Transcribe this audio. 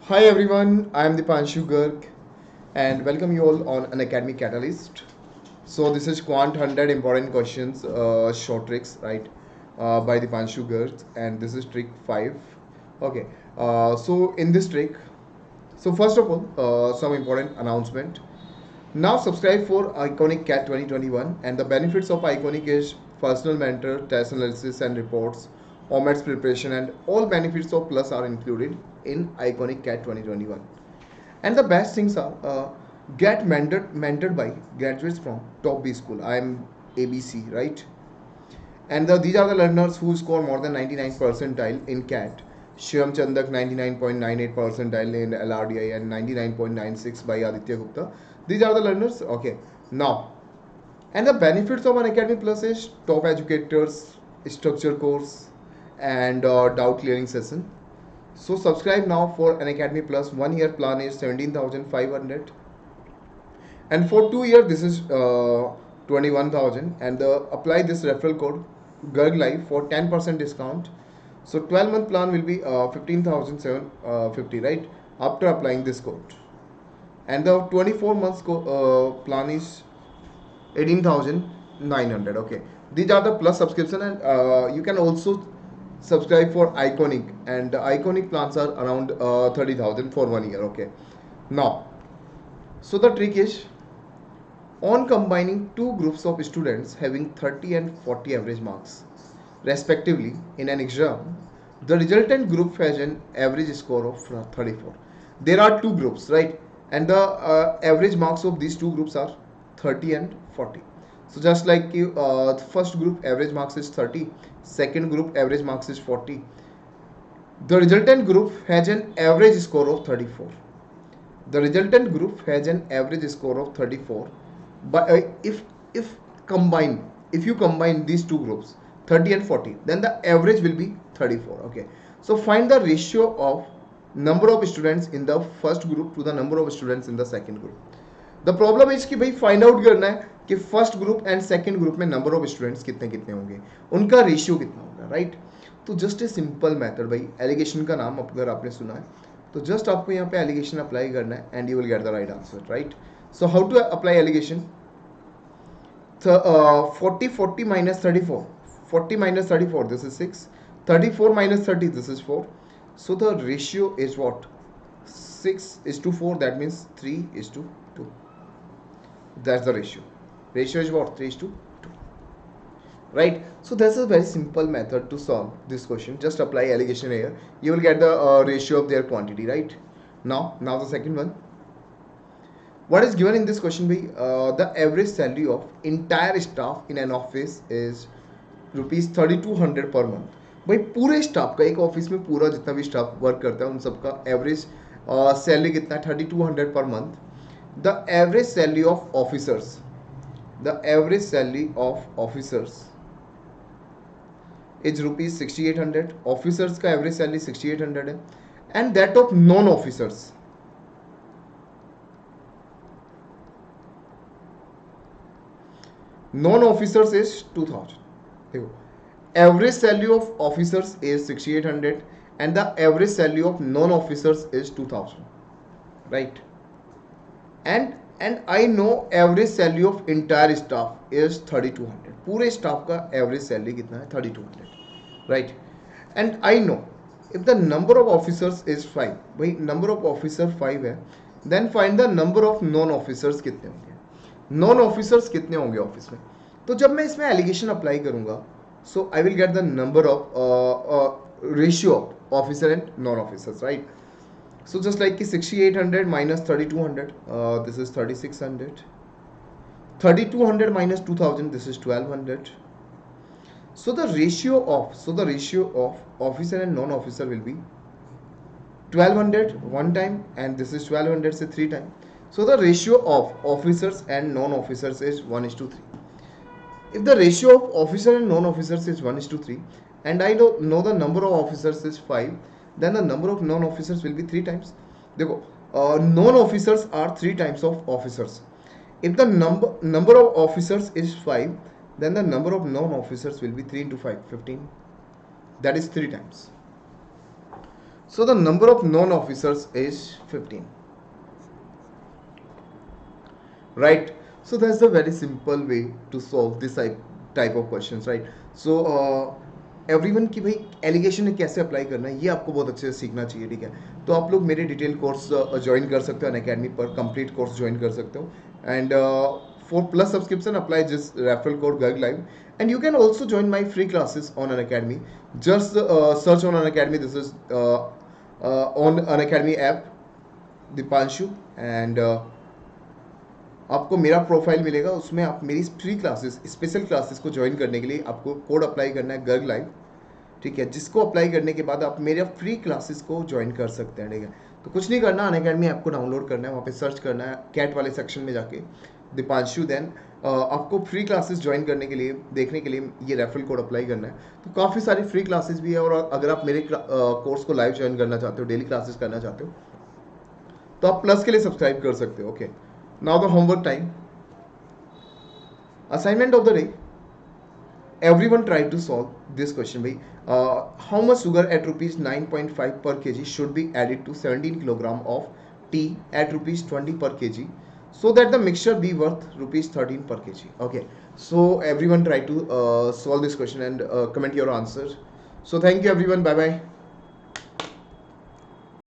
Hi everyone, I am Dipanshu Garg and welcome you all on Unacademy CAT-alyst. So this is Quant 100 important questions, short tricks, right, by Dipanshu Garg, and this is trick 5. Okay, so in this trick, so first of all, some important announcement. Now subscribe for Iconic CAT 2021, and the benefits of Iconic is personal mentor, test analysis and reports, OMAT's preparation, and all benefits of Plus are included in Iconic CAT 2021. And the best things are get mentored by graduates from top B school. I am ABC, right? And these are the learners who score more than 99 percentile in CAT. Shivam Chandak 99.98 percentile in LRDI and 99.96 by Aditya Gupta. These are the learners. Okay. Now, and the benefits of Unacademy Plus is top educators, structure course, and doubt clearing session. So subscribe now for Unacademy Plus. 1 year plan is 17,500, and for 2 years this is 21,000. And apply this referral code GURG Live for 10% discount. So 12-month plan will be 15,750, right? After applying this code, and the 24 months plan is 18,900. Okay, these are the plus subscription, and you can also subscribe for Iconic, and the Iconic plans are around 30,000 for 1 year. Okay, now, so the trick is on combining two groups of students having 30 and 40 average marks respectively in an exam, the resultant group has an average score of 34. There are two groups, right? And the average marks of these two groups are 30 and 40. So just like the first group average marks is 30, second group average marks is 40. The resultant group has an average score of 34. The resultant group has an average score of 34. But if you combine these two groups 30 and 40, then the average will be 34. Okay, so find the ratio of number of students in the first group to the number of students in the second group. The problem is कि भाई find out करना है कि first group and second group में number of students कितने कितने होंगे, उनका रेशियो कितना होगा, राइट? तो जस्ट ए सिंपल मेथड भाई, एलिगेशन का नाम अगर आपने सुना है तो जस्ट आपको यहाँ पे एलिगेशन अप्लाई करना है and you will get the right answer, right? So how to apply allegation? 40 minus 34. 40 minus 34, this is 6. 34 minus 30, this is 4. So the ratio is what? 6:4. That means 3:2. That's the ratio. Ratio is what? 3:2. Right? So that's a very simple method to solve this question. Just apply allegation here. You will get the ratio of their quantity, right? Now the second one. What is given in this question be the average salary of entire staff in an office is ₹3200 per month. भाई पूरे staff का, एक office में पूरा जितना भी staff work करता है उन सबका एवरेज सैलरी कितना है? 3200 per month. The average salary of officers, the average salary of officers is ₹6800. Officers का एवरेज सैलरी 6800 है. And that of non officers, non-officers is 2000. देखो, average salary of officers is 6800 and the average salary of non-officers is 2000, right? And I know average salary of entire staff is 3200. पूरे staff का average salary कितना है? 3200, right? And I know if the number of officers is 5, भाई number of officer 5 है, then find the number of non-officers कितने होंगे, non officers कितने होंगे ऑफिस में. तो जब मैं इसमें एलिगेशन अप्लाई करूंगा, so I will get the number of ratio of officer and non officers, right? So just like कि 6800 minus 3200, this is 3600. 3200 minus 2000, this is 1200. So the ratio of officer and non officer will be 1200 one time and this is 1200 से 3 time. So the ratio of officers and non-officers is 1:3. If the ratio of officer and non-officers is 1:3 and I know the number of officers is 5, then the number of non-officers will be 3 times. देखो, non-officers are 3 times of officers. If the number of officers is 5, then the number of non-officers will be 3 into 5, 15. That is 3 times. So the number of non-officers is 15. Right? So that's a very simple way to solve this type of questions, right? So everyone की भाई allegation कैसे apply करना है ये आपको बहुत अच्छे से सीखना चाहिए, ठीक है? तो आप लोग मेरे डिटेल कोर्स ज्वाइन कर सकते हो अनअकैडमी पर, कंप्लीट कोर्स ज्वाइन कर सकते हो. And for plus subscription apply जिस referral code Garg live. And you can also join my free classes on Unacademy. Just search on Unacademy. This is on Unacademy app Deepanshu. And आपको मेरा profile मिलेगा, उसमें आप मेरी फ्री क्लासेस, स्पेशल क्लासेस को join करने के लिए आपको कोड अप्लाई करना है गर्ग लाइव, ठीक है? जिसको अप्लाई करने के बाद आप मेरे फ्री क्लासेस को ज्वाइन कर सकते हैं, ठीक है? तो कुछ नहीं करना, अनअकैडमी ऐप को डाउनलोड करना है, वहाँ पे सर्च करना है कैट वाले सेक्शन में जाके दीपांशु. देन आपको फ्री क्लासेस ज्वाइन करने के लिए, देखने के लिए ये रेफरल कोड अप्लाई करना है. तो काफ़ी सारी फ्री क्लासेस भी है. और अगर आप मेरे कोर्स को लाइव ज्वाइन करना चाहते हो, डेली क्लासेस करना चाहते हो, तो आप प्लस के लिए सब्सक्राइब कर सकते हो. Okay, now the homework time. Assignment of the day. Everyone try to solve this question. Bhai, how much sugar at rupees 9.5 per kg should be added to 17 kilogram of tea at rupees 20 per kg, so that the mixture be worth rupees 13 per kg? Okay, so everyone try to solve this question and comment your answer. So thank you everyone. Bye bye.